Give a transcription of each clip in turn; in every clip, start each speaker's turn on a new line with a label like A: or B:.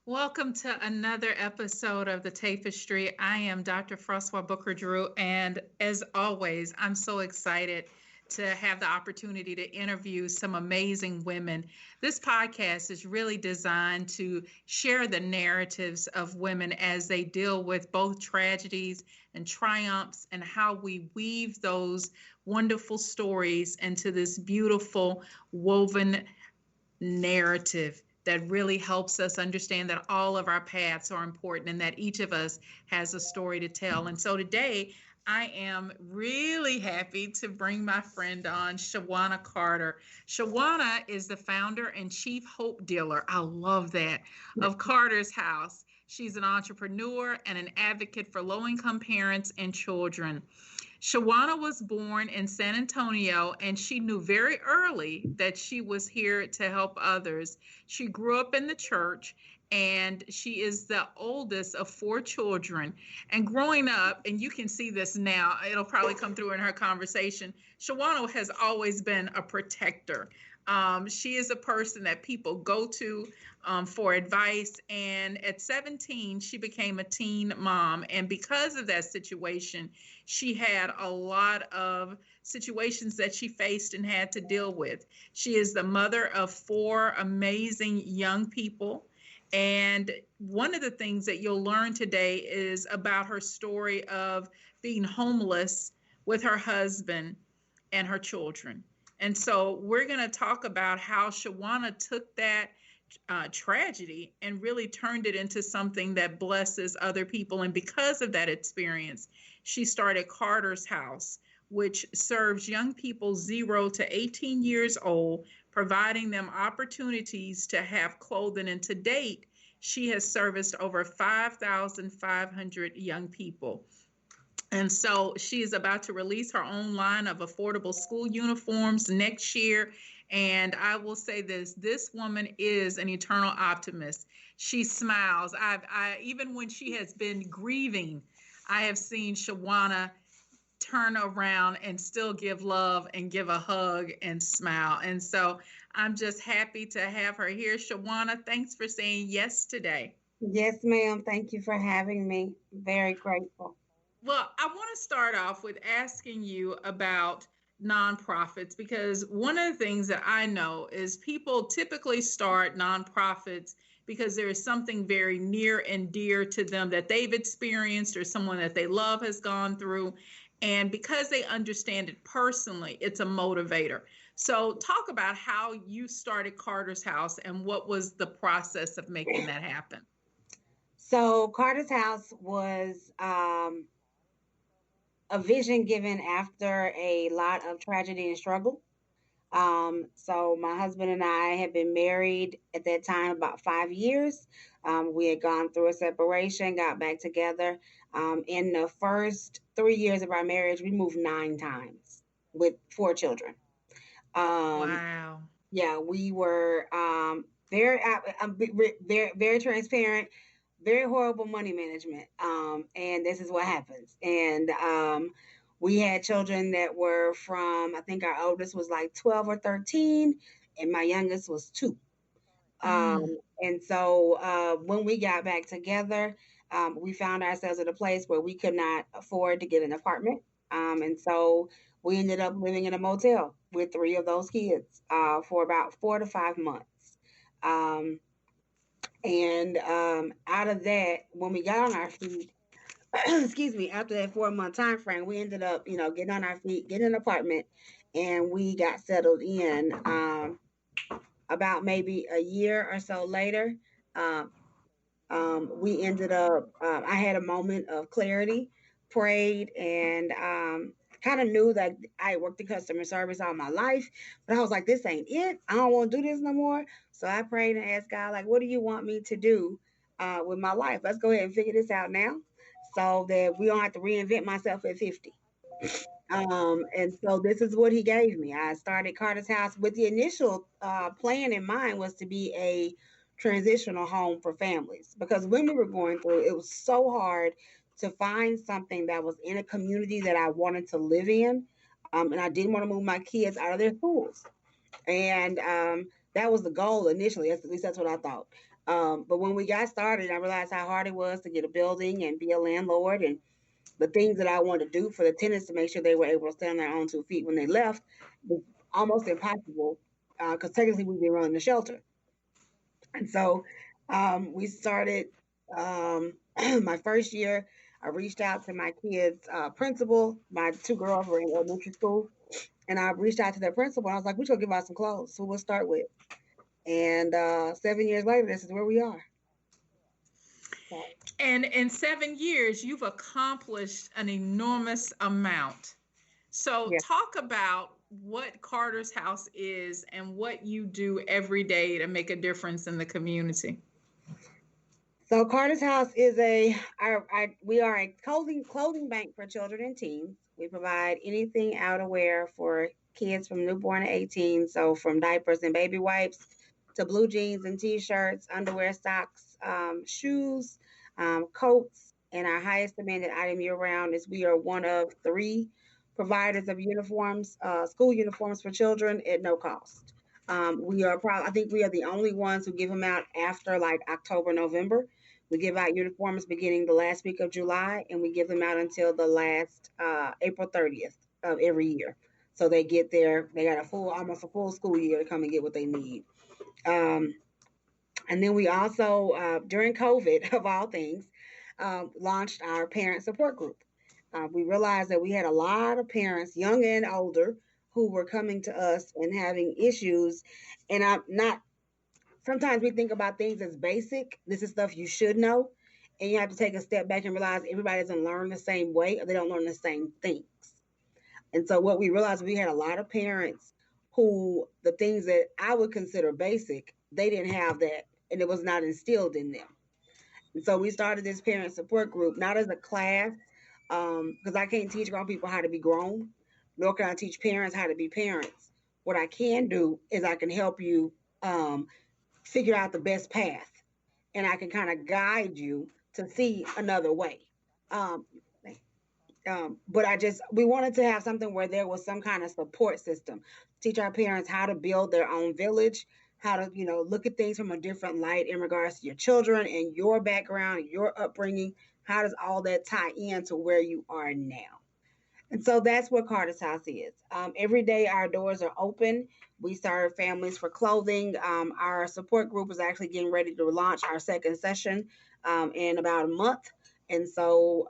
A: Welcome to another episode of the Tapestry. I am Dr. Francois Booker Drew, and as always, I'm so excited to have the opportunity to interview some amazing women. This podcast is really designed to share the narratives of women as they deal with both tragedies and triumphs, and how we weave those wonderful stories into this beautiful woven narrative that really helps us understand that all of our paths are important and that each of us has a story to tell. And so today, I am really happy to bring my friend on, Shawana Carter. Shawana is the founder and chief hope dealer, I love that, of Carter's House. She's an entrepreneur and an advocate for low-income parents and children. Shawana was born in San Antonio, and she knew very early that she was here to help others. She grew up in the church, and she is the oldest of 4 children. And growing up, and you can see this now, it'll probably come through in her conversation, Shawana has always been a protector. She is a person that people go to for advice. And at 17, she became a teen mom. And because of that situation, she had a lot of situations that she faced and had to deal with. She is the mother of 4 amazing young people. And one of the things that you'll learn today is about her story of being homeless with her husband and her children. And so we're going to talk about how Shawana took that tragedy and really turned it into something that blesses other people. And because of that experience, she started Carter's House, which serves young people 0 to 18 years old, providing them opportunities to have clothing. And to date, she has serviced over 5,500 young people. And so she is about to release her own line of affordable school uniforms next year. And I will say this woman is an eternal optimist. She smiles. Even when she has been grieving, I have seen Shawana turn around and still give love and give a hug and smile. And so I'm just happy to have her here. Shawana, thanks for saying yes today.
B: Yes, ma'am. Thank you for having me. Very grateful.
A: Well, I want to start off with asking you about nonprofits, because one of the things that I know is people typically start nonprofits because there is something very near and dear to them that they've experienced or someone that they love has gone through. And because they understand it personally, it's a motivator. So talk about how you started Carter's House and what was the process of making that happen.
B: So Carter's House was a vision given after a lot of tragedy and struggle. So my husband and I had been married at that time about 5 years. We had gone through a separation, got back together. In the first 3 years of our marriage, we moved 9 times with 4 children.
A: Wow.
B: Yeah, we were very, very transparent. Very horrible money management. And this is what happens. And we had children that were from, I think our oldest was like 12 or 13, and my youngest was 2. And so when we got back together, we found ourselves at a place where we could not afford to get an apartment. And so we ended up living in a motel with 3 of those kids for about 4 to 5 months. And out of that, when we got on our feet, excuse me, after that 4-month time frame, we ended up, getting on our feet, getting an apartment, and we got settled in. About maybe a year or so later, we ended up, I had a moment of clarity prayed, and kind of knew that I worked in customer service all my life, but I was like, this ain't it. I don't want to do this no more. So I prayed and asked God, like, what do you want me to do with my life? Let's go ahead and figure this out now so that we don't have to reinvent myself at 50. And so this is what he gave me. I started Carter's House with the initial plan in mind was to be a transitional home for families, because when we were going through, it was so hard to find something that was in a community that I wanted to live in. And I didn't want to move my kids out of their schools. And that was the goal initially. At least that's what I thought. But when we got started, I realized how hard it was to get a building and be a landlord, and the things that I wanted to do for the tenants to make sure they were able to stand on their own 2 feet when they left was almost impossible, because technically we've been running the shelter. And so we started my first year. I reached out to my kids' principal. My 2 girls were in elementary school, and I reached out to their principal. And I was like, "We're gonna give out some clothes, so we'll start with." And 7 years later, this is where we are. So,
A: And in 7 years, you've accomplished an enormous amount. So,
B: yeah.
A: talk about what Carter's House is and what you do every day to make a difference in the community.
B: So Carter's House is we are a clothing bank for children and teens. We provide anything outerwear for kids from newborn to 18. So from diapers and baby wipes to blue jeans and t-shirts, underwear, socks, shoes, coats. And our highest demanded item year round is we are one of 3 providers of uniforms, school uniforms for children at no cost. We are probably, I think we are the only ones who give them out after like October, November. We give out uniforms beginning the last week of July, and we give them out until the last April 30th of every year. So they get there, they got almost a full school year to come and get what they need. Um, and then we also, during COVID, of all things, launched our parent support group. We realized that we had a lot of parents, young and older, who were coming to us and having issues. And I'm not, sometimes we think about things as basic. This is stuff you should know. And you have to take a step back and realize everybody doesn't learn the same way, or they don't learn the same things. And so what we realized, we had a lot of parents who the things that I would consider basic, they didn't have that, and it was not instilled in them. And so we started this parent support group, not as a class, because I can't teach grown people how to be grown, nor can I teach parents how to be parents. What I can do is I can help you figure out the best path, and I can kind of guide you to see another way. Um, but we wanted to have something where there was some kind of support system, teach our parents how to build their own village, how to, look at things from a different light in regards to your children and your background and your upbringing. How does all that tie into where you are now? And so that's what Carter's House is. Every day our doors are open. We serve families for clothing. Our support group is actually getting ready to launch our second session in about a month. And so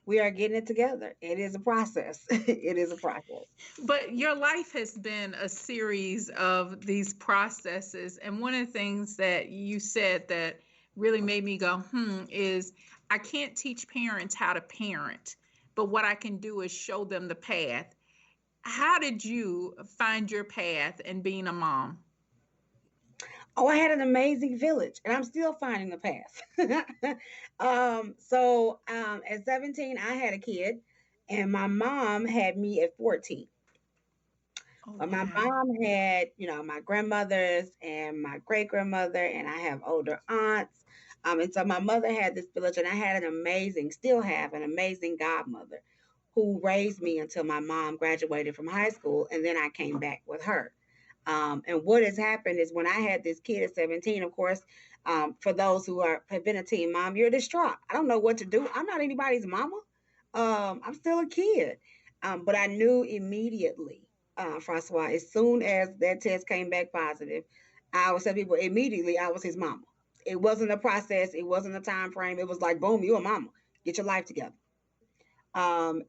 B: we are getting it together. It is a process. It is a process.
A: But your life has been a series of these processes. And one of the things that you said that really made me go, is I can't teach parents how to parent, but what I can do is show them the path. How did you find your path in being a mom?
B: Oh, I had an amazing village, and I'm still finding the path. At 17, I had a kid, and my mom had me at 14.
A: Oh,
B: But my
A: wow.
B: mom had, my grandmothers and my great grandmother, and I have older aunts. And so my mother had this village, and I had still have an amazing godmother who raised me until my mom graduated from high school, and then I came back with her. And what has happened is when I had this kid at 17, of course, for those who have been a teen mom, you're distraught. I don't know what to do. I'm not anybody's mama. I'm still a kid. But I knew immediately, Francois, as soon as that test came back positive, I would tell people immediately I was his mama. It wasn't a process. It wasn't a time frame. It was like, boom, you're a mama. Get your life together. But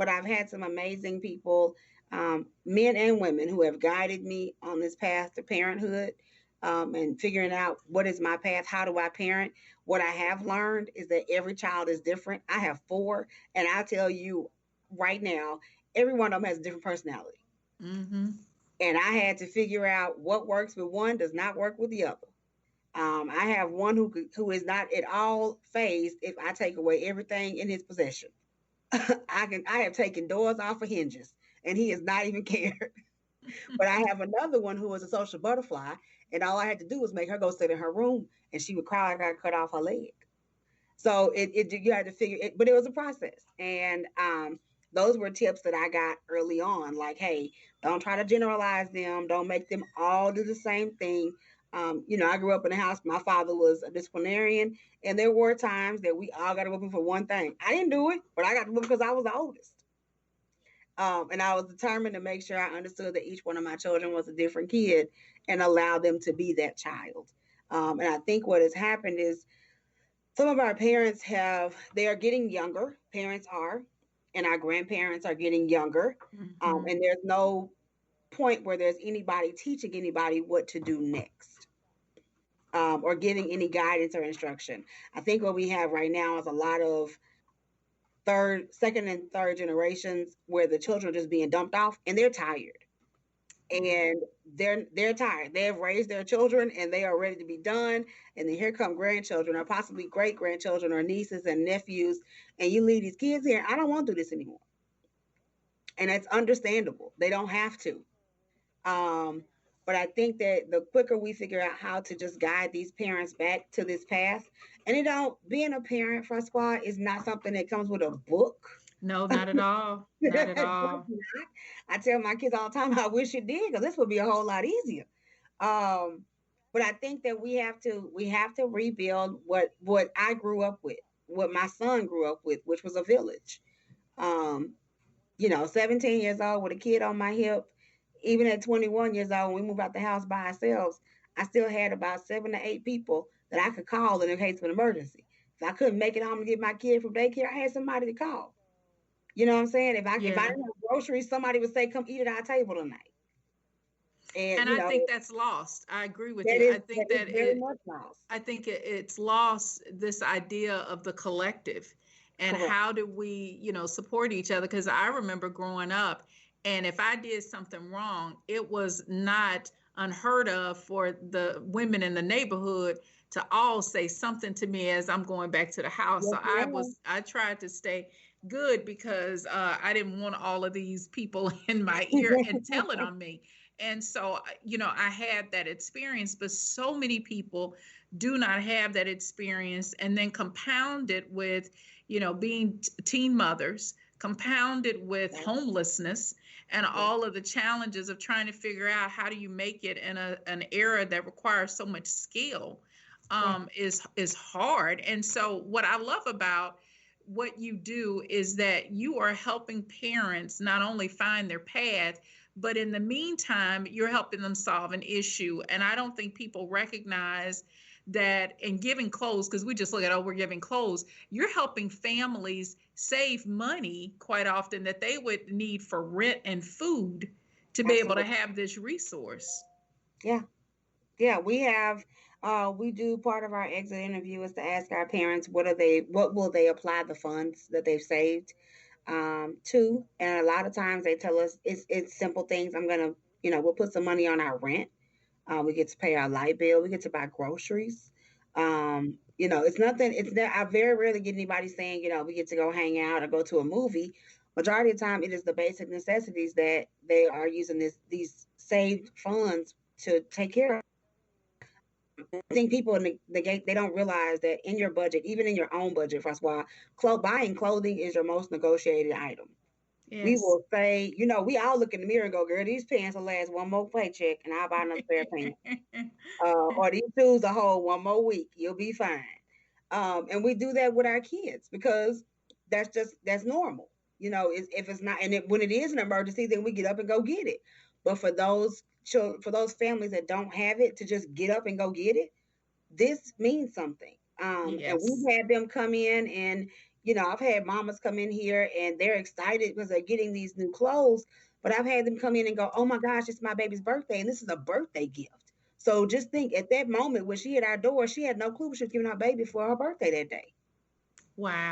B: I've had some amazing people, men and women, who have guided me on this path to parenthood. and figuring out what is my path, how do I parent. What I have learned is that every child is different. I have four, and I tell you right now, every one of them has a different personality.
A: Mm-hmm.
B: And I had to figure out what works with one does not work with the other. I have one who is not at all phased if I take away everything in his possession. I have taken doors off of hinges, and he is not even cared. But I have another one who is a social butterfly, and all I had to do was make her go sit in her room, and she would cry like I cut off her leg. So you had to figure it, but it was a process, and those were tips that I got early on. Like, hey, don't try to generalize them. Don't make them all do the same thing. I grew up in a house. My father was a disciplinarian, and there were times that we all got to whoop for one thing. I didn't do it, but I got to whoop because I was the oldest. And I was determined to make sure I understood that each one of my children was a different kid and allow them to be that child. And I think what has happened is some of our parents they are getting younger. Parents are, and our grandparents are getting younger.
A: Mm-hmm.
B: And there's no point where there's anybody teaching anybody what to do next, or giving any guidance or instruction. I think what we have right now is a lot of second and third generations where the children are just being dumped off and they're tired. And they're tired. They have raised their children and they are ready to be done. And then here come grandchildren or possibly great grandchildren or nieces and nephews. And you leave these kids here. I don't want to do this anymore. And it's understandable. They don't have to. But I think that the quicker we figure out how to just guide these parents back to this path, and being a parent, Francois, is not something that comes with a book.
A: No, not at all. Not at all.
B: I tell my kids all the time, I wish it did, because this would be a whole lot easier. Um, but I think that we have to rebuild what I grew up with, what my son grew up with, which was a village. Um, 17 years old with a kid on my hip, even at 21 years old, when we moved out the house by ourselves, I still had about 7 to 8 people that I could call in case of an emergency. If I couldn't make it home to get my kid from daycare, I had somebody to call. You know what I'm saying? If I
A: Yeah.
B: didn't have groceries, somebody would say, "Come eat at our table tonight."
A: And I think that's lost. I agree with
B: that
A: you.
B: is
A: I think
B: that is
A: that
B: very much lost.
A: I think it's lost this idea of the collective and
B: Correct.
A: how do we, support each other? Because I remember growing up, and if I did something wrong, it was not unheard of for the women in the neighborhood to all say something to me as I'm going back to the house.
B: Yes,
A: So I tried to stay good because I didn't want all of these people in my ear and telling on me. And so, I had that experience, but so many people do not have that experience. And then compounded with, being teen mothers, compounded with homelessness and all of the challenges of trying to figure out how do you make it in an era that requires so much skill, is hard. And so what I love about what you do is that you are helping parents not only find their path, but in the meantime, you're helping them solve an issue. And I don't think people recognize that in giving clothes, because we just look at, oh, we're giving clothes, you're helping families save money quite often that they would need for rent and food to be able to have this resource.
B: Yeah. We do part of our exit interview is to ask our parents what will they apply the funds that they've saved to. And a lot of times they tell us it's simple things. We'll put some money on our rent. We get to pay our light bill. We get to buy groceries. It's nothing. I very rarely get anybody saying, we get to go hang out or go to a movie. Majority of the time, it is the basic necessities that they are using these saved funds to take care of. I think people negate, they don't realize that in your budget, even in your own budget, Francois, buying clothing is your most negotiated item.
A: Yes.
B: We will say, we all look in the mirror and go, girl, these pants will last one more paycheck and I'll buy another pair of pants. Or these shoes will hold one more week. You'll be fine. And we do that with our kids because that's normal. If it's not, and when it is an emergency, then we get up and go get it. But for those families that don't have it to just get up and go get it, this means something.
A: Yes.
B: And we've had them come in and, I've had mamas come in here and they're excited because they're getting these new clothes. But I've had them come in and go, oh my gosh, it's my baby's birthday and this is a birthday gift. So just think, at that moment when she hit our door, she had no clue she was giving her baby for her birthday that day.
A: Wow.